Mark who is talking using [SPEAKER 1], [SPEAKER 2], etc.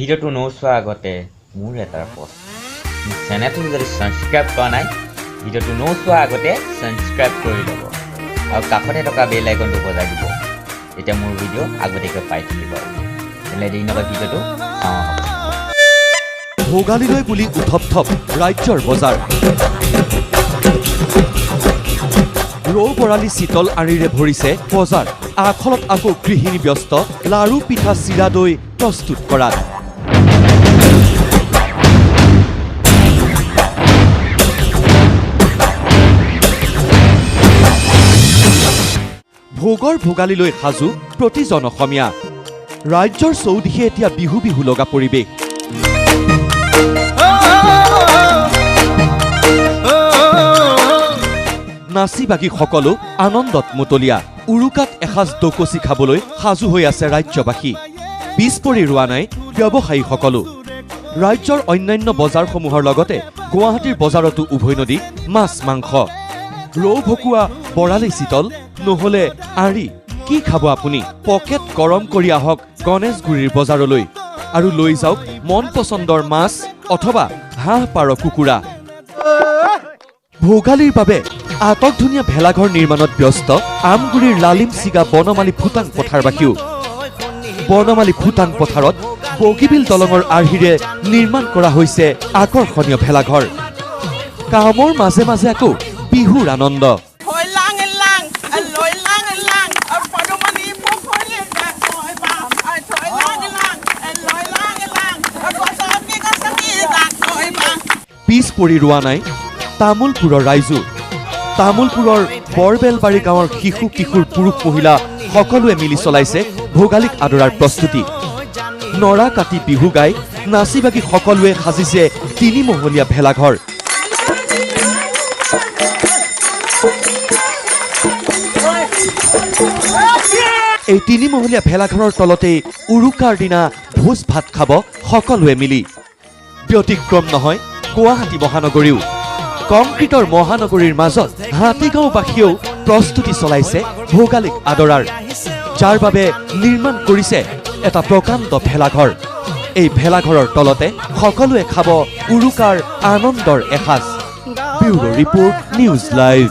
[SPEAKER 1] ভিডিওটো নচোৱাৰ আগতে মোৰ এটা প্ৰশ্ন চেনেলটো যদি সাবস্ক্ৰাইব কৰা নাই ভিডিওটো নচোৱাৰ আগতে সাবস্ক্ৰাইব কৰি ল'ব আৰু কাষতে থকা বেল আইকনটো বজাই দিব তেতিয়া মোৰ ভিডিও আগতীয়াকৈ পাই থাকিব তেলে দেৰি নকৰি ভিডিওটো
[SPEAKER 2] ভোগালীলৈ বুলি উথপ-থপ ৰাজ্যৰ বজাৰ ৰৌ বৰালি শীতল আঁৰিৰে ভৰিছে বজাৰ আখলত আকৌ গৃহিণী ব্যস্ত লাৰু পিঠা চিৰা দৈ প্ৰস্তুত কৰাত ভোগৰ ভোগালীলৈ সাজু প্ৰতিজন অসমীয়া ৰাজ্যৰ চৌদিশে এতিয়া বিহু বিহু লগা পৰিৱেশ নাচি বাগি সকলো আনন্দত মুতলীয়া উৰুকাত এসাঁজ দকচি খাবলৈ সাজু হৈ আছে ৰাজ্যবাসী পিছ পৰি ৰোৱা নাই ব্যৱসায়ী সকলো ৰাজ্যৰ অন্যান্য বজাৰসমূহৰ লগতে গুৱাহাটীৰ বজাৰতো উভৈনদী মাছ মাংস ৰৌ ভকুৱা বৰালি শীতল নহলে আঁৰি কি খাব আপুনি পকেট গৰম কৰি আহক গণেশগুৰিৰ বজাৰলৈ আৰু লৈ যাওক মন পচন্দৰ মাছ অথবা হাঁহ পাৰ কুকুৰা ভোগালীৰ বাবে আটক ধুনীয়া ভেলাঘৰ নিৰ্মাণত ব্যস্ত আমগুৰিৰ লালিম চিগা বনমালী ফুটাং পথাৰবাসীও বনমালী ফুটাং পথাৰত বগীবিল দলঙৰ আৰ্হিৰে নিৰ্মাণ কৰা হৈছে আকৰ্ষণীয় ভেলাঘৰ কামৰ মাজে মাজে আকৌ বিহুৰ আনন্দ পিছ পৰি ৰোৱা নাই তামোলপুৰৰ ৰাইজো তামোলপুৰৰ বৰবেলবাৰী গাঁৱৰ শিশু কিশোৰ পুৰুষ মহিলা সকলোৱে মিলি চলাইছে ভোগালীক আদৰাৰ প্ৰস্তুতি নৰা কাটি বিহু গাই নাচি বাগি সকলোৱে সাজিছে তিনিমহলীয়া ভেলাঘৰ এই তিনিমহলীয়া ভেলাঘৰৰ তলতেই উৰুকাৰ দিনা ভোজ ভাত খাব সকলোৱে মিলি ব্যতিক্ৰম নহয় গুৱাহাটী মহানগৰীও কংক্ৰিটৰ মহানগৰীৰ মাজত হাতীগাঁওবাসীয়েও প্ৰস্তুতি চলাইছে ভোগালীক আদৰাৰ যাৰ বাবে নিৰ্মাণ কৰিছে এটা প্ৰকাণ্ড ভেলাঘৰ এই ভেলাঘৰৰ তলতে সকলোৱে খাব উৰুকাৰ আনন্দৰ এসাঁজ ব্যুৰ' ৰিপৰ্ট নিউজ লাইভ